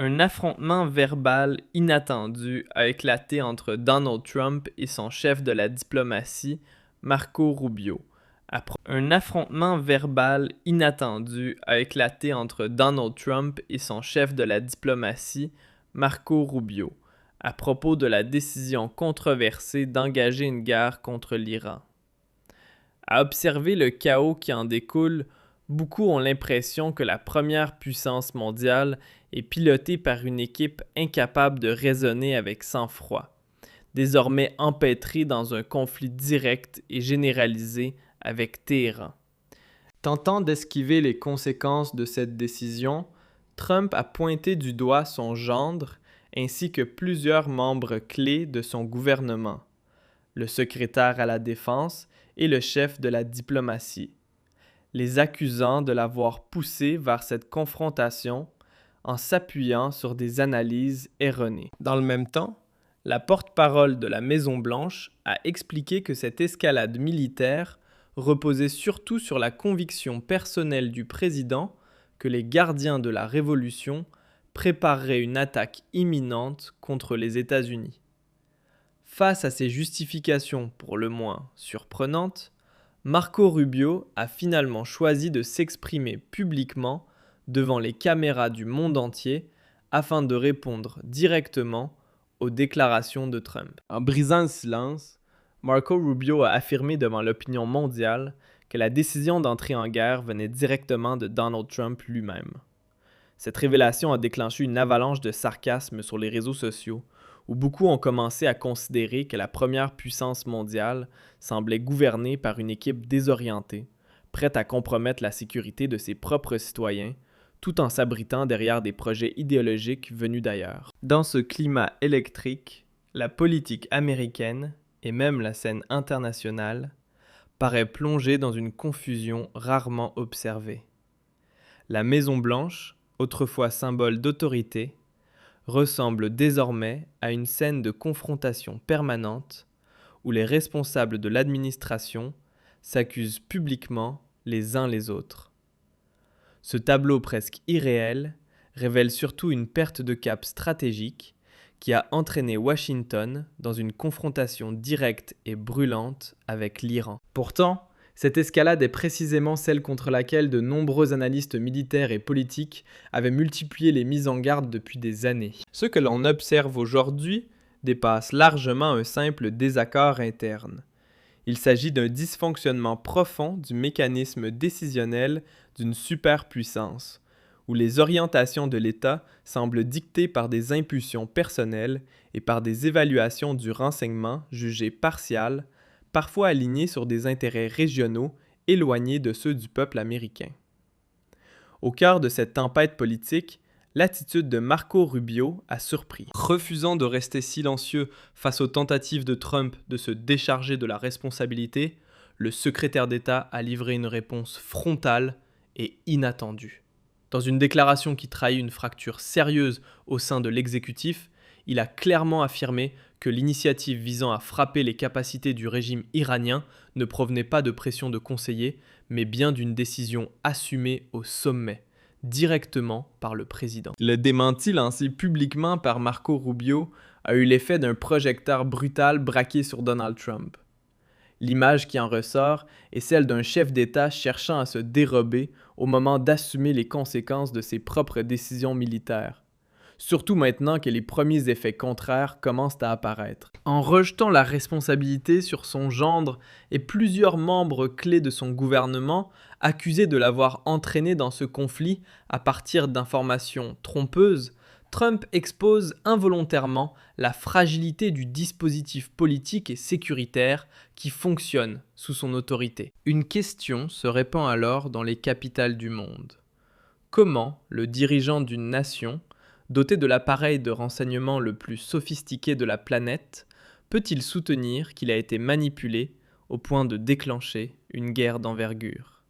Un affrontement verbal inattendu a éclaté entre Donald Trump et son chef de la diplomatie, Marco Rubio. Un affrontement verbal inattendu a éclaté entre Donald Trump et son chef de la diplomatie, Marco Rubio, à propos de la décision controversée d'engager une guerre contre l'Iran. À observer le chaos qui en découle, beaucoup ont l'impression que la première puissance mondiale est pilotée par une équipe incapable de raisonner avec sang-froid, désormais empêtrée dans un conflit direct et généralisé avec Téhéran. Tentant d'esquiver les conséquences de cette décision, Trump a pointé du doigt son gendre ainsi que plusieurs membres clés de son gouvernement, le secrétaire à la Défense et le chef de la diplomatie, les accusant de l'avoir poussé vers cette confrontation en s'appuyant sur des analyses erronées. Dans le même temps, la porte-parole de la Maison-Blanche a expliqué que cette escalade militaire reposait surtout sur la conviction personnelle du président que les gardiens de la Révolution prépareraient une attaque imminente contre les États-Unis. Face à ces justifications pour le moins surprenantes, Marco Rubio a finalement choisi de s'exprimer publiquement devant les caméras du monde entier afin de répondre directement aux déclarations de Trump. En brisant le silence, Marco Rubio a affirmé devant l'opinion mondiale que la décision d'entrer en guerre venait directement de Donald Trump lui-même. Cette révélation a déclenché une avalanche de sarcasme sur les réseaux sociaux, où beaucoup ont commencé à considérer que la première puissance mondiale semblait gouvernée par une équipe désorientée, prête à compromettre la sécurité de ses propres citoyens, tout en s'abritant derrière des projets idéologiques venus d'ailleurs. Dans ce climat électrique, la politique américaine, et même la scène internationale, paraît plongée dans une confusion rarement observée. La Maison-Blanche, autrefois symbole d'autorité, ressemble désormais à une scène de confrontation permanente où les responsables de l'administration s'accusent publiquement les uns les autres. Ce tableau presque irréel révèle surtout une perte de cap stratégique qui a entraîné Washington dans une confrontation directe et brûlante avec l'Iran. Pourtant, cette escalade est précisément celle contre laquelle de nombreux analystes militaires et politiques avaient multiplié les mises en garde depuis des années. Ce que l'on observe aujourd'hui dépasse largement un simple désaccord interne. Il s'agit d'un dysfonctionnement profond du mécanisme décisionnel d'une superpuissance, où les orientations de l'État semblent dictées par des impulsions personnelles et par des évaluations du renseignement jugées partiales, parfois alignées sur des intérêts régionaux éloignés de ceux du peuple américain. Au cœur de cette tempête politique, l'attitude de Marco Rubio a surpris. Refusant de rester silencieux face aux tentatives de Trump de se décharger de la responsabilité, le secrétaire d'État a livré une réponse frontale et inattendue. Dans une déclaration qui trahit une fracture sérieuse au sein de l'exécutif, il a clairement affirmé que l'initiative visant à frapper les capacités du régime iranien ne provenait pas de pression de conseillers, mais bien d'une décision assumée au sommet, directement par le président. Le démenti lancé publiquement par Marco Rubio a eu l'effet d'un projecteur brutal braqué sur Donald Trump. L'image qui en ressort est celle d'un chef d'État cherchant à se dérober au moment d'assumer les conséquences de ses propres décisions militaires, surtout maintenant que les premiers effets contraires commencent à apparaître. En rejetant la responsabilité sur son gendre et plusieurs membres clés de son gouvernement, accusés de l'avoir entraîné dans ce conflit à partir d'informations trompeuses, Trump expose involontairement la fragilité du dispositif politique et sécuritaire qui fonctionne sous son autorité. Une question se répand alors dans les capitales du monde. Comment le dirigeant d'une nation, doté de l'appareil de renseignement le plus sophistiqué de la planète, peut-il soutenir qu'il a été manipulé au point de déclencher une guerre d'envergure?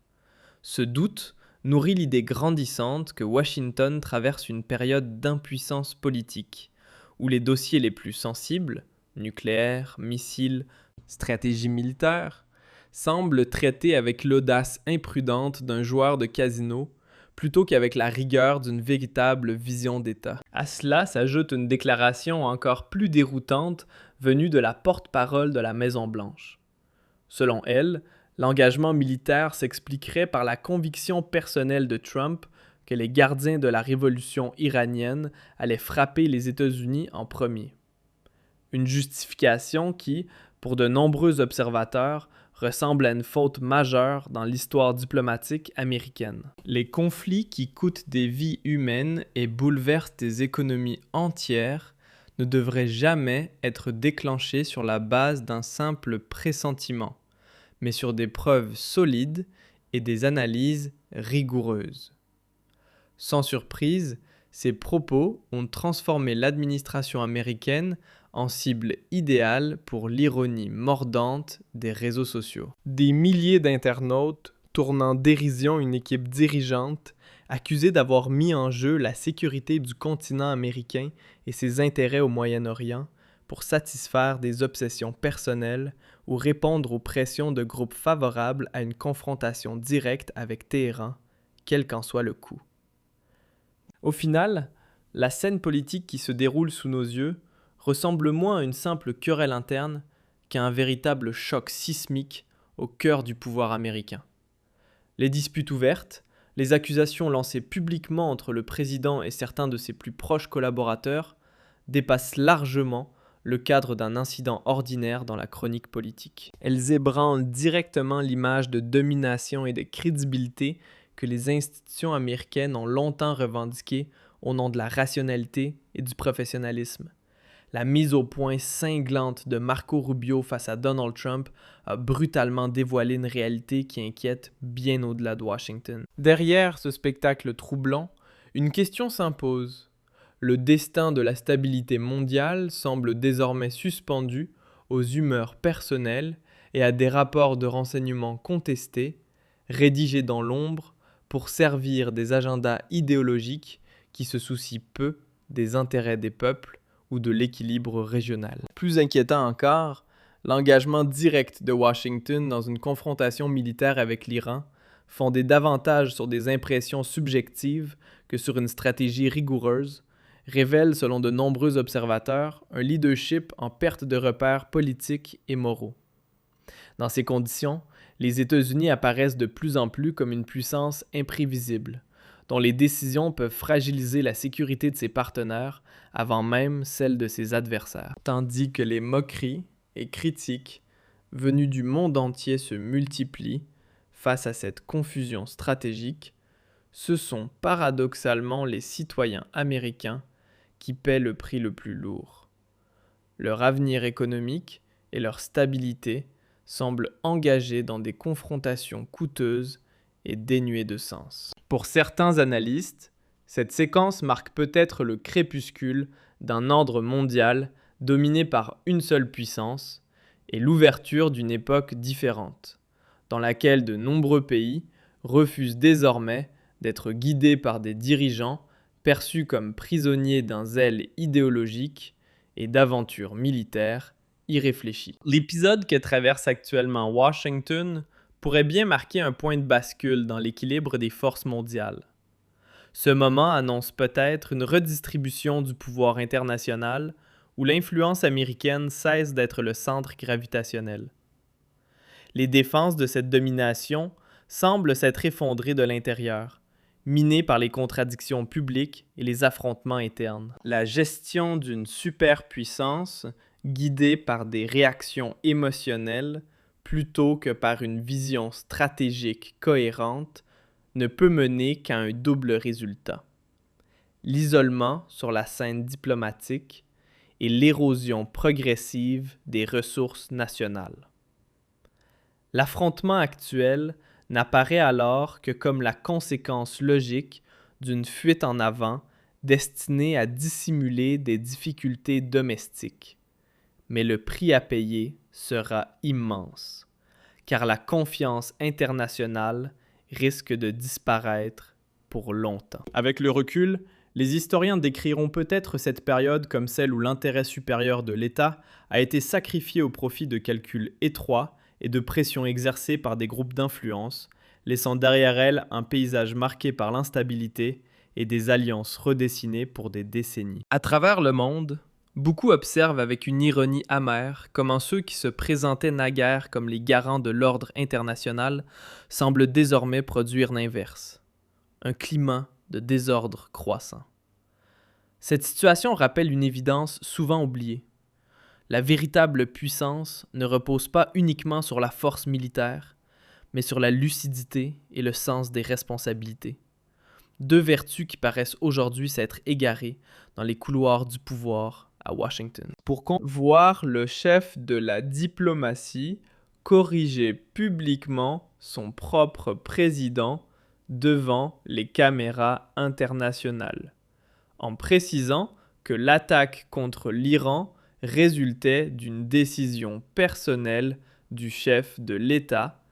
Ce doute nourrit l'idée grandissante que Washington traverse une période d'impuissance politique, où les dossiers les plus sensibles, nucléaire, missiles, stratégie militaire, semblent traités avec l'audace imprudente d'un joueur de casino plutôt qu'avec la rigueur d'une véritable vision d'État. À cela s'ajoute une déclaration encore plus déroutante venue de la porte-parole de la Maison-Blanche. Selon elle, l'engagement militaire s'expliquerait par la conviction personnelle de Trump que les gardiens de la révolution iranienne allaient frapper les États-Unis en premier. Une justification qui, pour de nombreux observateurs, ressemble à une faute majeure dans l'histoire diplomatique américaine. Les conflits qui coûtent des vies humaines et bouleversent des économies entières ne devraient jamais être déclenchés sur la base d'un simple pressentiment, mais sur des preuves solides et des analyses rigoureuses. Sans surprise, ces propos ont transformé l'administration américaine en cible idéale pour l'ironie mordante des réseaux sociaux. Des milliers d'internautes tournent en dérision une équipe dirigeante accusée d'avoir mis en jeu la sécurité du continent américain et ses intérêts au Moyen-Orient pour satisfaire des obsessions personnelles ou répondre aux pressions de groupes favorables à une confrontation directe avec Téhéran, quel qu'en soit le coût. Au final, la scène politique qui se déroule sous nos yeux ressemble moins à une simple querelle interne qu'à un véritable choc sismique au cœur du pouvoir américain. Les disputes ouvertes, les accusations lancées publiquement entre le président et certains de ses plus proches collaborateurs dépassent largement le cadre d'un incident ordinaire dans la chronique politique. Elles ébranlent directement l'image de domination et de crédibilité que les institutions américaines ont longtemps revendiquée au nom de la rationalité et du professionnalisme. La mise au point cinglante de Marco Rubio face à Donald Trump a brutalement dévoilé une réalité qui inquiète bien au-delà de Washington. Derrière ce spectacle troublant, une question s'impose. Le destin de la stabilité mondiale semble désormais suspendu aux humeurs personnelles et à des rapports de renseignement contestés, rédigés dans l'ombre pour servir des agendas idéologiques qui se soucient peu des intérêts des peuples ou de l'équilibre régional. Plus inquiétant encore, l'engagement direct de Washington dans une confrontation militaire avec l'Iran, fondée davantage sur des impressions subjectives que sur une stratégie rigoureuse, révèle, selon de nombreux observateurs, un leadership en perte de repères politiques et moraux. Dans ces conditions, les États-Unis apparaissent de plus en plus comme une puissance imprévisible, dont les décisions peuvent fragiliser la sécurité de ses partenaires avant même celle de ses adversaires. Tandis que les moqueries et critiques venues du monde entier se multiplient face à cette confusion stratégique, ce sont paradoxalement les citoyens américains qui paient le prix le plus lourd. Leur avenir économique et leur stabilité semblent engagés dans des confrontations coûteuses et dénuées de sens. Pour certains analystes, cette séquence marque peut-être le crépuscule d'un ordre mondial dominé par une seule puissance et l'ouverture d'une époque différente, dans laquelle de nombreux pays refusent désormais d'être guidés par des dirigeants perçus comme prisonniers d'un zèle idéologique et d'aventures militaires irréfléchies. L'épisode que traverse actuellement Washington pourrait bien marquer un point de bascule dans l'équilibre des forces mondiales. Ce moment annonce peut-être une redistribution du pouvoir international où l'influence américaine cesse d'être le centre gravitationnel. Les défenses de cette domination semblent s'être effondrées de l'intérieur, minées par les contradictions publiques et les affrontements internes. La gestion d'une superpuissance guidée par des réactions émotionnelles plutôt que par une vision stratégique cohérente ne peut mener qu'à un double résultat: l'isolement sur la scène diplomatique et l'érosion progressive des ressources nationales. L'affrontement actuel n'apparaît alors que comme la conséquence logique d'une fuite en avant destinée à dissimuler des difficultés domestiques. Mais le prix à payer sera immense, car la confiance internationale risque de disparaître pour longtemps. Avec le recul, les historiens décriront peut-être cette période comme celle où l'intérêt supérieur de l'État a été sacrifié au profit de calculs étroits et de pressions exercées par des groupes d'influence, laissant derrière elle un paysage marqué par l'instabilité et des alliances redessinées pour des décennies. À travers le monde, beaucoup observent avec une ironie amère comment ceux qui se présentaient naguère comme les garants de l'ordre international semblent désormais produire l'inverse. Un climat de désordre croissant. Cette situation rappelle une évidence souvent oubliée. La véritable puissance ne repose pas uniquement sur la force militaire, mais sur la lucidité et le sens des responsabilités. Deux vertus qui paraissent aujourd'hui s'être égarées dans les couloirs du pouvoir à Washington. Pour voir le chef de la diplomatie corriger publiquement son propre président devant les caméras internationales, en précisant que l'attaque contre l'Iran résultait d'une décision personnelle du chef de l'État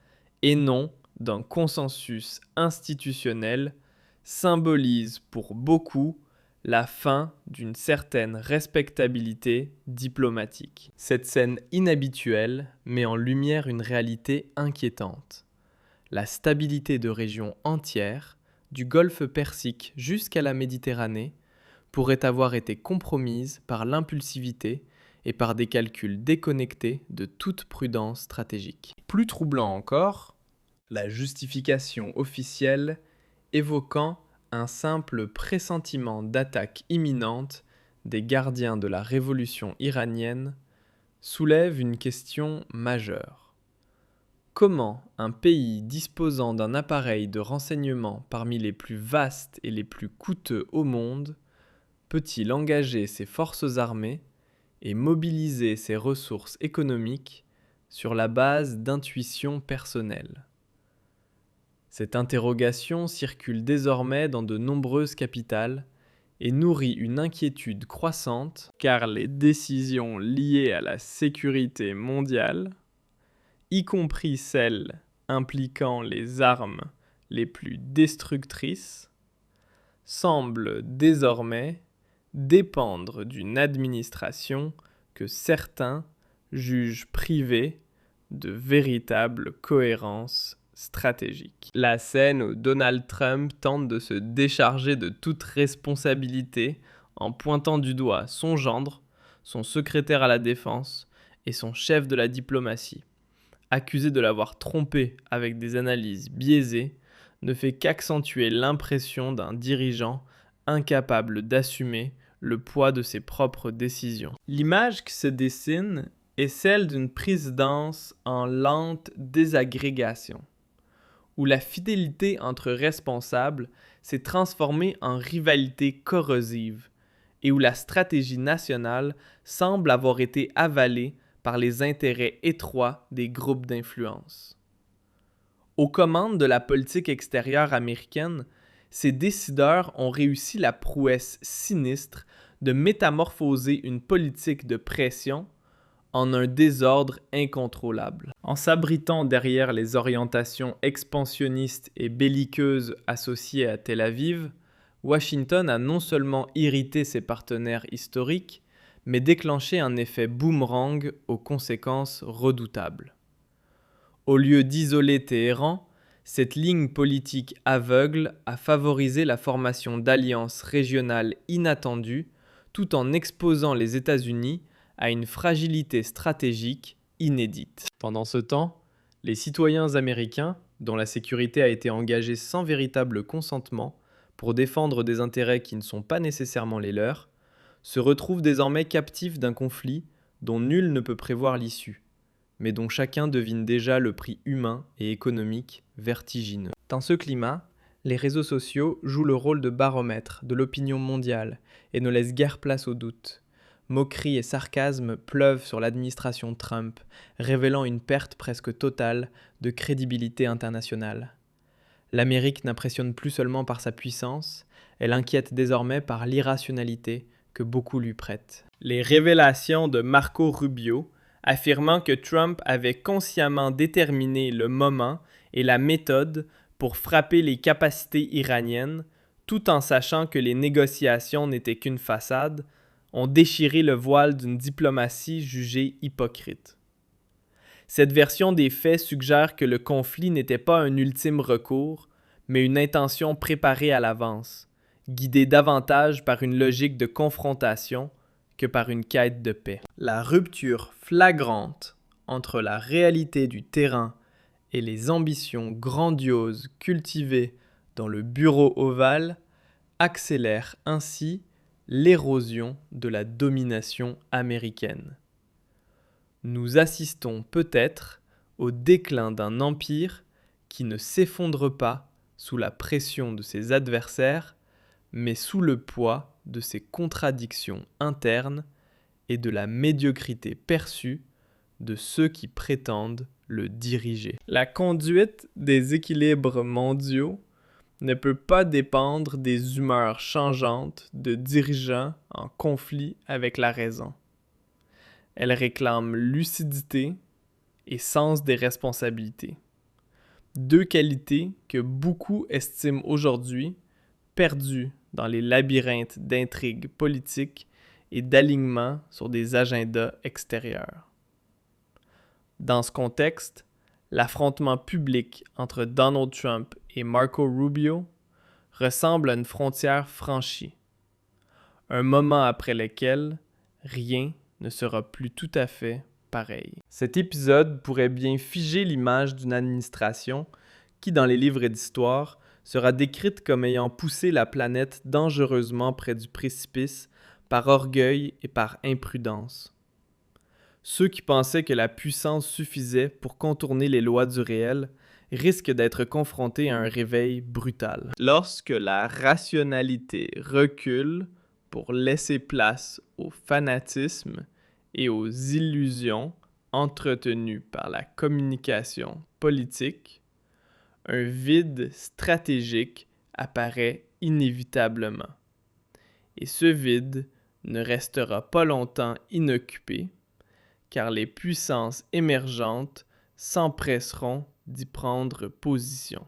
et non d'un consensus institutionnel, symbolise pour beaucoup la fin d'une certaine respectabilité diplomatique. Cette scène inhabituelle met en lumière une réalité inquiétante. La stabilité de régions entières, du golfe Persique jusqu'à la Méditerranée, pourrait avoir été compromise par l'impulsivité et par des calculs déconnectés de toute prudence stratégique. Plus troublant encore, la justification officielle évoquant un simple pressentiment d'attaque imminente des gardiens de la révolution iranienne soulève une question majeure. Comment un pays disposant d'un appareil de renseignement parmi les plus vastes et les plus coûteux au monde peut-il engager ses forces armées et mobiliser ses ressources économiques sur la base d'intuitions personnelles? Cette interrogation circule désormais dans de nombreuses capitales et nourrit une inquiétude croissante car les décisions liées à la sécurité mondiale, y compris celles impliquant les armes les plus destructrices, semblent désormais dépendre d'une administration que certains jugent privée de véritable cohérence stratégique. La scène où Donald Trump tente de se décharger de toute responsabilité en pointant du doigt son gendre, son secrétaire à la défense et son chef de la diplomatie, accusé de l'avoir trompé avec des analyses biaisées, ne fait qu'accentuer l'impression d'un dirigeant incapable d'assumer le poids de ses propres décisions. L'image qui se dessine est celle d'une présidence en lente désagrégation, où la fidélité entre responsables s'est transformée en rivalité corrosive et où la stratégie nationale semble avoir été avalée par les intérêts étroits des groupes d'influence. Aux commandes de la politique extérieure américaine, ces décideurs ont réussi la prouesse sinistre de métamorphoser une politique de pression en un désordre incontrôlable. En s'abritant derrière les orientations expansionnistes et belliqueuses associées à Tel Aviv, Washington a non seulement irrité ses partenaires historiques, mais déclenché un effet boomerang aux conséquences redoutables. Au lieu d'isoler Téhéran, cette ligne politique aveugle a favorisé la formation d'alliances régionales inattendues, tout en exposant les États-Unis à une fragilité stratégique inédite. Pendant ce temps, les citoyens américains, dont la sécurité a été engagée sans véritable consentement pour défendre des intérêts qui ne sont pas nécessairement les leurs, se retrouvent désormais captifs d'un conflit dont nul ne peut prévoir l'issue, mais dont chacun devine déjà le prix humain et économique vertigineux. Dans ce climat, les réseaux sociaux jouent le rôle de baromètre de l'opinion mondiale et ne laissent guère place au doute. Moqueries et sarcasmes pleuvent sur l'administration Trump, révélant une perte presque totale de crédibilité internationale. L'Amérique n'impressionne plus seulement par sa puissance, elle inquiète désormais par l'irrationalité que beaucoup lui prêtent. Les révélations de Marco Rubio, affirmant que Trump avait consciemment déterminé le moment et la méthode pour frapper les capacités iraniennes, tout en sachant que les négociations n'étaient qu'une façade, ont déchiré le voile d'une diplomatie jugée hypocrite. Cette version des faits suggère que le conflit n'était pas un ultime recours, mais une intention préparée à l'avance, guidée davantage par une logique de confrontation que par une quête de paix. La rupture flagrante entre la réalité du terrain et les ambitions grandioses cultivées dans le bureau ovale accélère ainsi l'érosion de la domination américaine. Nous assistons peut-être au déclin d'un empire qui ne s'effondre pas sous la pression de ses adversaires, mais sous le poids de ses contradictions internes et de la médiocrité perçue de ceux qui prétendent le diriger. La conduite des équilibres mondiaux ne peut pas dépendre des humeurs changeantes de dirigeants en conflit avec la raison. Elle réclame lucidité et sens des responsabilités. Deux qualités que beaucoup estiment aujourd'hui perdues dans les labyrinthes d'intrigues politiques et d'alignement sur des agendas extérieurs. Dans ce contexte, l'affrontement public entre Donald Trump et Marco Rubio ressemble à une frontière franchie, un moment après lequel rien ne sera plus tout à fait pareil. Cet épisode pourrait bien figer l'image d'une administration qui, dans les livres d'histoire, sera décrite comme ayant poussé la planète dangereusement près du précipice par orgueil et par imprudence. Ceux qui pensaient que la puissance suffisait pour contourner les lois du réel risquent d'être confrontés à un réveil brutal. Lorsque la rationalité recule pour laisser place au fanatisme et aux illusions entretenues par la communication politique, un vide stratégique apparaît inévitablement. Et ce vide ne restera pas longtemps inoccupé, car les puissances émergentes s'empresseront d'y prendre position.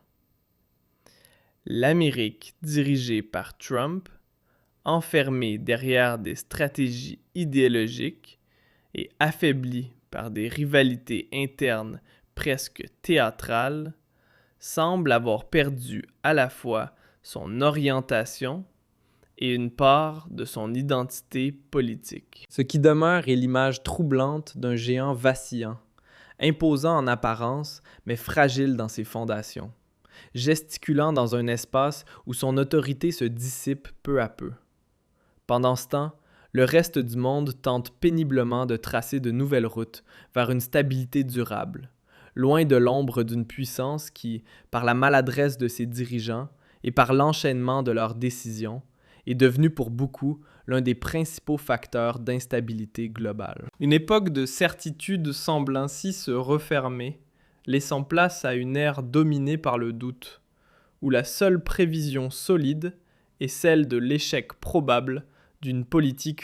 L'Amérique dirigée par Trump, enfermée derrière des stratégies idéologiques et affaiblie par des rivalités internes presque théâtrales, semble avoir perdu à la fois son orientation et une part de son identité politique. Ce qui demeure est l'image troublante d'un géant vacillant, imposant en apparence, mais fragile dans ses fondations, gesticulant dans un espace où son autorité se dissipe peu à peu. Pendant ce temps, le reste du monde tente péniblement de tracer de nouvelles routes vers une stabilité durable, loin de l'ombre d'une puissance qui, par la maladresse de ses dirigeants et par l'enchaînement de leurs décisions, est devenu pour beaucoup l'un des principaux facteurs d'instabilité globale. Une époque de certitude semble ainsi se refermer, laissant place à une ère dominée par le doute, où la seule prévision solide est celle de l'échec probable d'une politique